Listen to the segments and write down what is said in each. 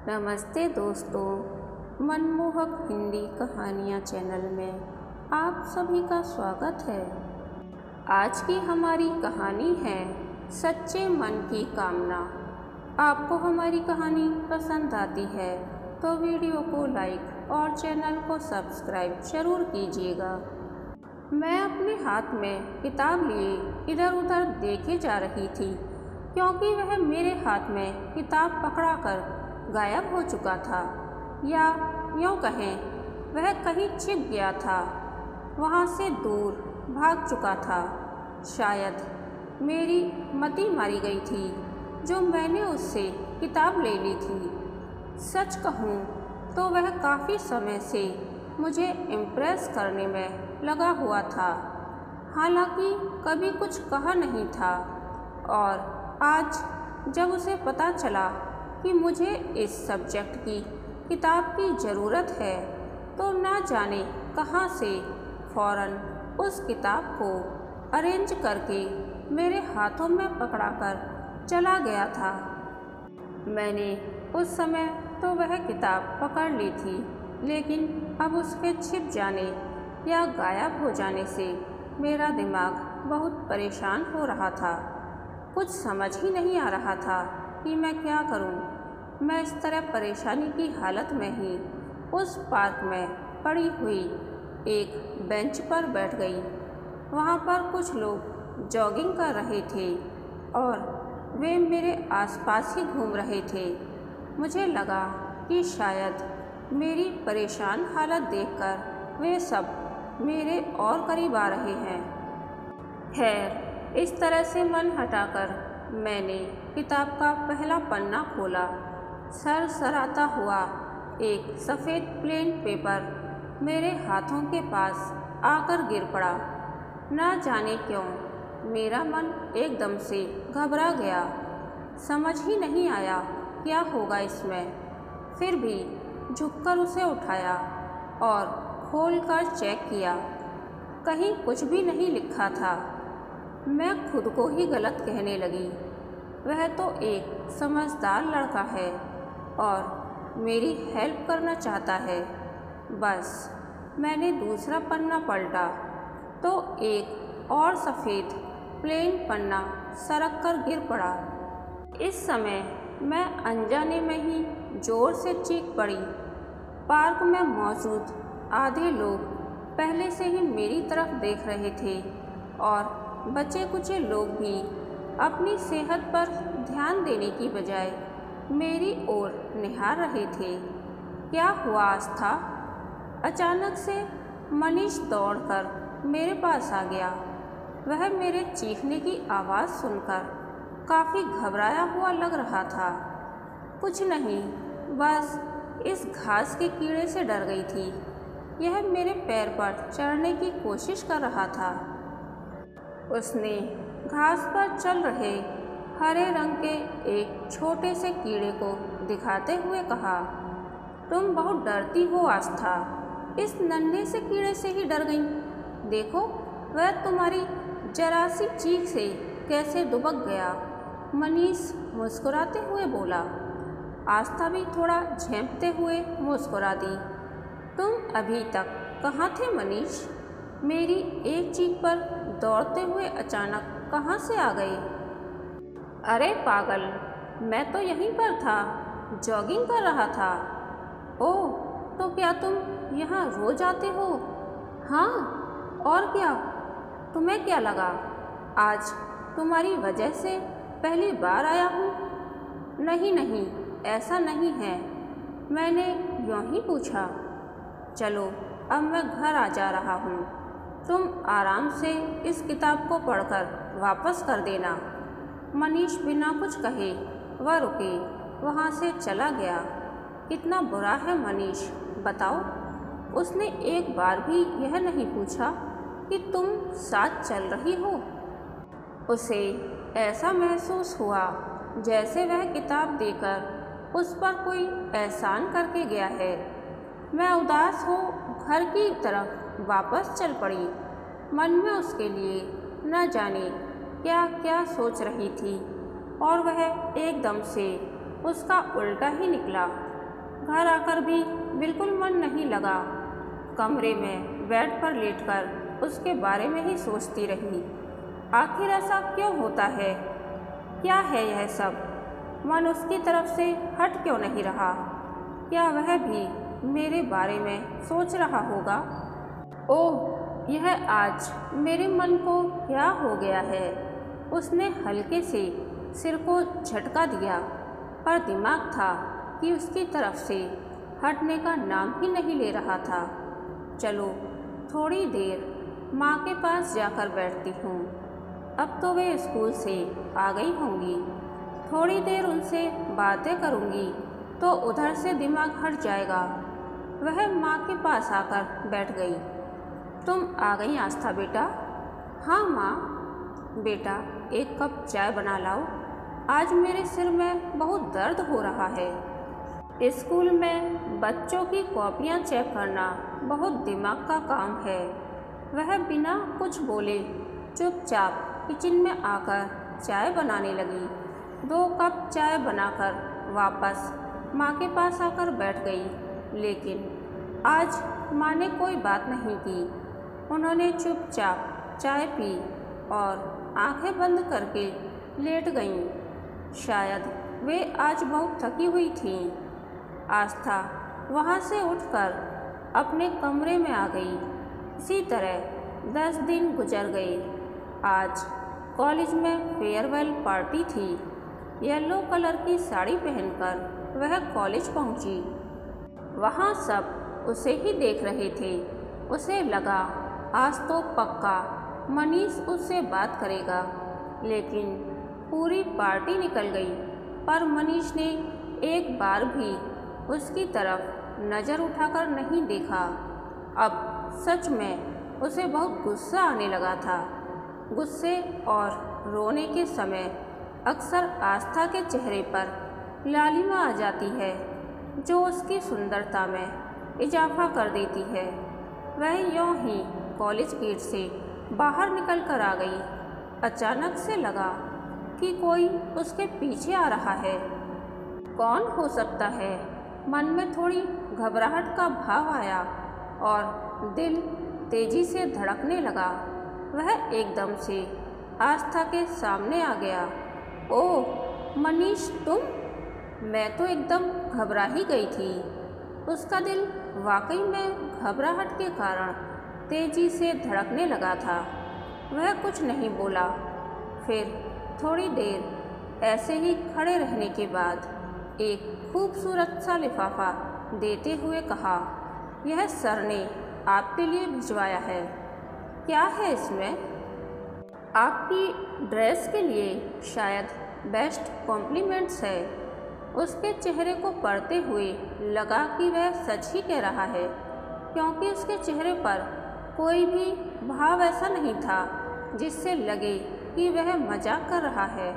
नमस्ते दोस्तों, मनमोहक हिंदी कहानियाँ चैनल में आप सभी का स्वागत है। आज की हमारी कहानी है सच्चे मन की कामना। आपको हमारी कहानी पसंद आती है तो वीडियो को लाइक और चैनल को सब्सक्राइब जरूर कीजिएगा। मैं अपने हाथ में किताब लिए इधर उधर देखे जा रही थी क्योंकि वह मेरे हाथ में किताब पकड़ाकर गायब हो चुका था, या यूँ कहें वह कहीं छिप गया था, वहाँ से दूर भाग चुका था। शायद मेरी मति मारी गई थी जो मैंने उससे किताब ले ली थी। सच कहूँ तो वह काफ़ी समय से मुझे इम्प्रेस करने में लगा हुआ था, हालांकि कभी कुछ कहा नहीं था। और आज जब उसे पता चला कि मुझे इस सब्जेक्ट की किताब की ज़रूरत है तो ना जाने कहाँ से फ़ौरन उस किताब को अरेंज करके मेरे हाथों में पकड़ाकर चला गया था। मैंने उस समय तो वह किताब पकड़ ली थी, लेकिन अब उसके छिप जाने या गायब हो जाने से मेरा दिमाग बहुत परेशान हो रहा था। कुछ समझ ही नहीं आ रहा था कि मैं क्या करूं। मैं इस तरह परेशानी की हालत में ही उस पार्क में पड़ी हुई एक बेंच पर बैठ गई। वहाँ पर कुछ लोग जॉगिंग कर रहे थे और वे मेरे आसपास ही घूम रहे थे। मुझे लगा कि शायद मेरी परेशान हालत देखकर वे सब मेरे और करीब आ रहे हैं। खैर, इस तरह से मन हटाकर मैंने किताब का पहला पन्ना खोला। सरसराता हुआ एक सफ़ेद प्लेन पेपर मेरे हाथों के पास आकर गिर पड़ा। ना जाने क्यों मेरा मन एकदम से घबरा गया। समझ ही नहीं आया क्या होगा इसमें। फिर भी झुककर उसे उठाया और खोलकर चेक किया। कहीं कुछ भी नहीं लिखा था। मैं खुद को ही गलत कहने लगी। वह तो एक समझदार लड़का है और मेरी हेल्प करना चाहता है। बस मैंने दूसरा पन्ना पलटा तो एक और सफ़ेद प्लेन पन्ना सरक कर गिर पड़ा। इस समय मैं अनजाने में ही ज़ोर से चीख पड़ी। पार्क में मौजूद आधे लोग पहले से ही मेरी तरफ देख रहे थे और बचे कुचे लोग भी अपनी सेहत पर ध्यान देने की बजाय मेरी ओर निहार रहे थे। क्या हुआ आस्था? अचानक से मनीष दौड़कर मेरे पास आ गया। वह मेरे चीखने की आवाज़ सुनकर काफ़ी घबराया हुआ लग रहा था। कुछ नहीं, बस इस घास के कीड़े से डर गई थी। यह मेरे पैर पर चढ़ने की कोशिश कर रहा था। उसने घास पर चल रहे हरे रंग के एक छोटे से कीड़े को दिखाते हुए कहा, तुम बहुत डरती हो आस्था। इस नन्हे से कीड़े से ही डर गई। देखो, वह तुम्हारी जरा सी चीख से कैसे दुबक गया। मनीष मुस्कुराते हुए बोला। आस्था भी थोड़ा झेंपते हुए मुस्कुरा दी। तुम अभी तक कहाँ थे मनीष? मेरी एक चीख पर दौड़ते हुए अचानक कहाँ से आ गए? अरे पागल, मैं तो यहीं पर था, जॉगिंग कर रहा था। ओह, तो क्या तुम यहाँ रोज आते हो? हाँ, और क्या? तुम्हें क्या लगा आज तुम्हारी वजह से पहली बार आया हूँ? नहीं नहीं, ऐसा नहीं है, मैंने यूँ ही पूछा। चलो, अब मैं घर आ जा रहा हूँ। तुम आराम से इस किताब को पढ़कर वापस कर देना। मनीष बिना कुछ कहे वह रुके, वहाँ से चला गया। कितना बुरा है मनीष, बताओ। उसने एक बार भी यह नहीं पूछा कि तुम साथ चल रही हो। उसे ऐसा महसूस हुआ जैसे वह किताब देकर उस पर कोई एहसान करके गया है। मैं उदास हो घर की तरफ वापस चल पड़ी। मन में उसके लिए न जाने क्या क्या सोच रही थी और वह एकदम से उसका उल्टा ही निकला। घर आकर भी बिल्कुल मन नहीं लगा। कमरे में बेड पर लेटकर उसके बारे में ही सोचती रही। आखिर ऐसा क्यों होता है? क्या है यह सब? मन उसकी तरफ से हट क्यों नहीं रहा? क्या वह भी मेरे बारे में सोच रहा होगा? ओह, यह आज मेरे मन को क्या हो गया है? उसने हल्के से सिर को झटका दिया, पर दिमाग था कि उसकी तरफ से हटने का नाम ही नहीं ले रहा था। चलो थोड़ी देर माँ के पास जाकर बैठती हूँ। अब तो वे स्कूल से आ गई होंगी। थोड़ी देर उनसे बातें करूँगी तो उधर से दिमाग हट जाएगा। वह माँ के पास आकर बैठ गई। तुम आ गई आस्था बेटा? हाँ माँ। बेटा, एक कप चाय बना लाओ। आज मेरे सिर में बहुत दर्द हो रहा है। स्कूल में बच्चों की कॉपियाँ चेक करना बहुत दिमाग का काम है। वह बिना कुछ बोले चुपचाप किचन में आकर चाय बनाने लगी। 2 कप चाय बनाकर वापस माँ के पास आकर बैठ गई। लेकिन आज माँ ने कोई बात नहीं की। उन्होंने चुपचाप चाय पी और आंखें बंद करके लेट गईं। शायद वे आज बहुत थकी हुई थीं। आस्था वहाँ से उठकर अपने कमरे में आ गई। इसी तरह 10 दिन गुजर गए। आज कॉलेज में फेयरवेल पार्टी थी। येलो कलर की साड़ी पहनकर वह कॉलेज पहुंची। वहाँ सब उसे ही देख रहे थे। उसे लगा आज तो पक्का मनीष उससे बात करेगा। लेकिन पूरी पार्टी निकल गई, पर मनीष ने एक बार भी उसकी तरफ नज़र उठाकर नहीं देखा। अब सच में उसे बहुत गुस्सा आने लगा था। गुस्से और रोने के समय अक्सर आस्था के चेहरे पर लालिमा आ जाती है, जो उसकी सुंदरता में इजाफा कर देती है। वह यूं ही कॉलेज गेट से बाहर निकल कर आ गई। अचानक से लगा कि कोई उसके पीछे आ रहा है। कौन हो सकता है? मन में थोड़ी घबराहट का भाव आया और दिल तेजी से धड़कने लगा। वह एकदम से आस्था के सामने आ गया। ओह मनीष, तुम? मैं तो एकदम घबरा ही गई थी। उसका दिल वाकई में घबराहट के कारण तेजी से धड़कने लगा था। वह कुछ नहीं बोला। फिर थोड़ी देर ऐसे ही खड़े रहने के बाद एक खूबसूरत सा लिफाफा देते हुए कहा, यह सर ने आपके लिए भिजवाया है। क्या है इसमें? आपकी ड्रेस के लिए शायद बेस्ट कॉम्प्लीमेंट्स है। उसके चेहरे को पढ़ते हुए लगा कि वह सच ही कह रहा है, क्योंकि उसके चेहरे पर कोई भी भाव ऐसा नहीं था जिससे लगे कि वह मजाक कर रहा है।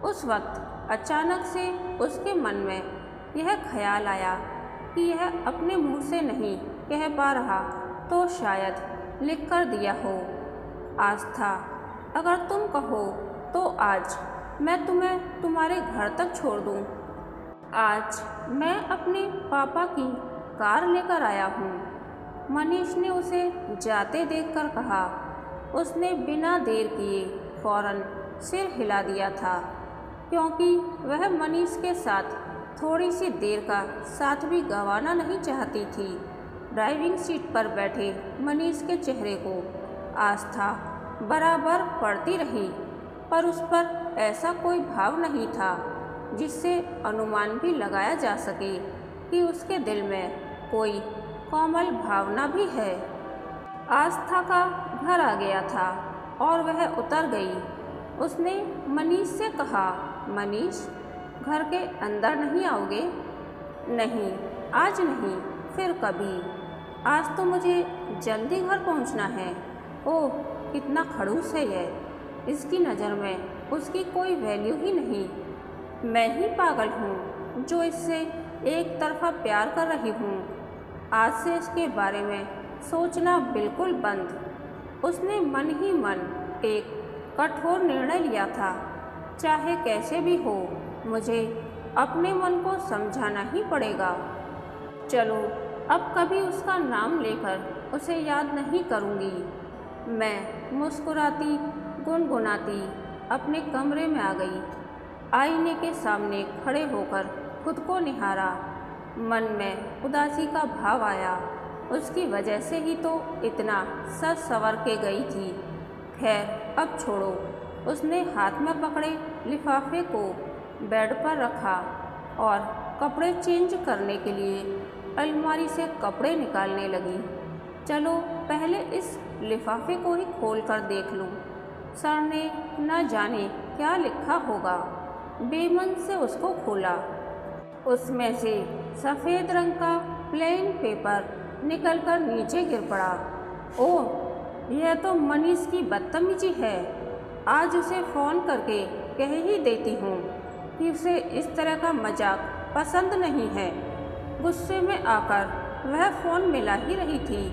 उस वक्त अचानक से उसके मन में यह ख्याल आया कि यह अपने मुंह से नहीं कह पा रहा तो शायद लिख कर दिया हो। आस्था, अगर तुम कहो तो आज मैं तुम्हें तुम्हारे घर तक छोड़ दूँ। आज मैं अपने पापा की कार लेकर आया हूँ। मनीष ने उसे जाते देखकर कहा। उसने बिना देर किए फौरन सिर हिला दिया था, क्योंकि वह मनीष के साथ थोड़ी सी देर का साथ भी गंवाना नहीं चाहती थी। ड्राइविंग सीट पर बैठे मनीष के चेहरे को आस्था बराबर पढ़ती रही, पर उस पर ऐसा कोई भाव नहीं था जिससे अनुमान भी लगाया जा सके कि उसके दिल में कोई कोमल भावना भी है। आस्था का घर आ गया था और वह उतर गई। उसने मनीष से कहा, मनीष, घर के अंदर नहीं आओगे? नहीं, आज नहीं, फिर कभी। आज तो मुझे जल्दी घर पहुंचना है। ओह, कितना खड़ूस है यह। इसकी नज़र में उसकी कोई वैल्यू ही नहीं। मैं ही पागल हूँ जो इससे एक तरफा प्यार कर रही हूँ। आज से इसके बारे में सोचना बिल्कुल बंद। उसने मन ही मन एक कठोर निर्णय लिया था। चाहे कैसे भी हो, मुझे अपने मन को समझाना ही पड़ेगा। चलो अब कभी उसका नाम लेकर उसे याद नहीं करूँगी। मैं मुस्कुराती गुनगुनाती अपने कमरे में आ गई। आईने के सामने खड़े होकर खुद को निहारा। मन में उदासी का भाव आया। उसकी वजह से ही तो इतना सज संवर के गई थी। खैर अब छोड़ो। उसने हाथ में पकड़े लिफाफे को बेड पर रखा और कपड़े चेंज करने के लिए अलमारी से कपड़े निकालने लगी। चलो पहले इस लिफाफे को ही खोल कर देख लूँ। सर ने न जाने क्या लिखा होगा। बेमन से उसको खोला। उसमें से सफ़ेद रंग का प्लेन पेपर निकलकर नीचे गिर पड़ा। ओह, यह तो मनीष की बदतमीजी है। आज उसे फ़ोन करके कह ही देती हूँ कि उसे इस तरह का मजाक पसंद नहीं है। गुस्से में आकर वह फ़ोन मिला ही रही थी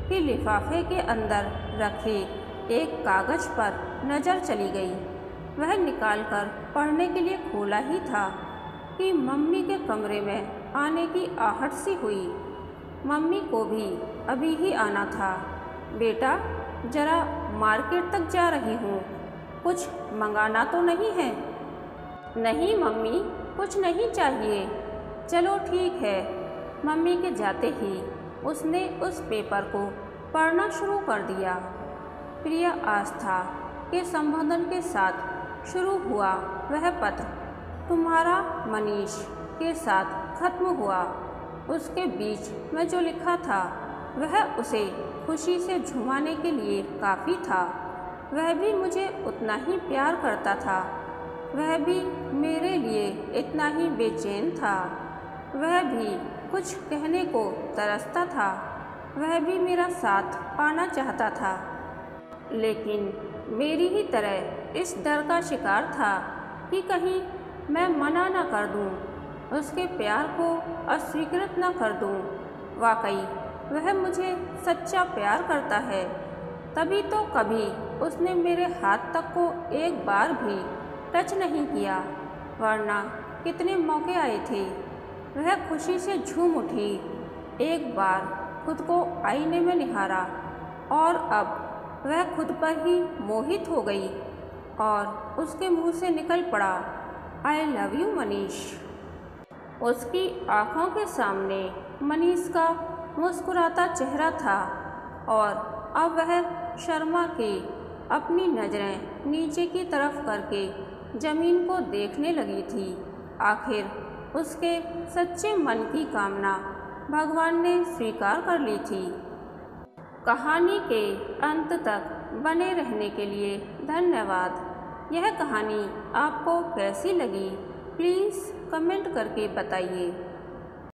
कि लिफाफे के अंदर रखे एक कागज़ पर नज़र चली गई। वह निकालकर पढ़ने के लिए खोला ही था कि मम्मी के कमरे में आने की आहट सी हुई। मम्मी को भी अभी ही आना था। बेटा, ज़रा मार्केट तक जा रही हूँ, कुछ मंगाना तो नहीं है? नहीं मम्मी, कुछ नहीं चाहिए। चलो ठीक है। मम्मी के जाते ही उसने उस पेपर को पढ़ना शुरू कर दिया। प्रिय आस्था के संबोधन के साथ शुरू हुआ वह पत्र तुम्हारा मनीष के साथ खत्म हुआ। उसके बीच में जो लिखा था वह उसे खुशी से झुमाने के लिए काफ़ी था। वह भी मुझे उतना ही प्यार करता था। वह भी मेरे लिए इतना ही बेचैन था। वह भी कुछ कहने को तरसता था। वह भी मेरा साथ पाना चाहता था, लेकिन मेरी ही तरह इस डर का शिकार था कि कहीं मैं मना न कर दूं, उसके प्यार को अस्वीकृत न कर दूं। वाकई वह मुझे सच्चा प्यार करता है, तभी तो कभी उसने मेरे हाथ तक को एक बार भी टच नहीं किया, वरना कितने मौके आए थे। वह खुशी से झूम उठी। एक बार खुद को आईने में निहारा और अब वह खुद पर ही मोहित हो गई और उसके मुंह से निकल पड़ा, आई लव यू मनीष। उसकी आँखों के सामने मनीष का मुस्कुराता चेहरा था और अब वह शर्मा के अपनी नज़रें नीचे की तरफ करके ज़मीन को देखने लगी थी। आखिर उसके सच्चे मन की कामना भगवान ने स्वीकार कर ली थी। कहानी के अंत तक बने रहने के लिए धन्यवाद। यह कहानी आपको कैसी लगी प्लीज़ कमेंट करके बताइए।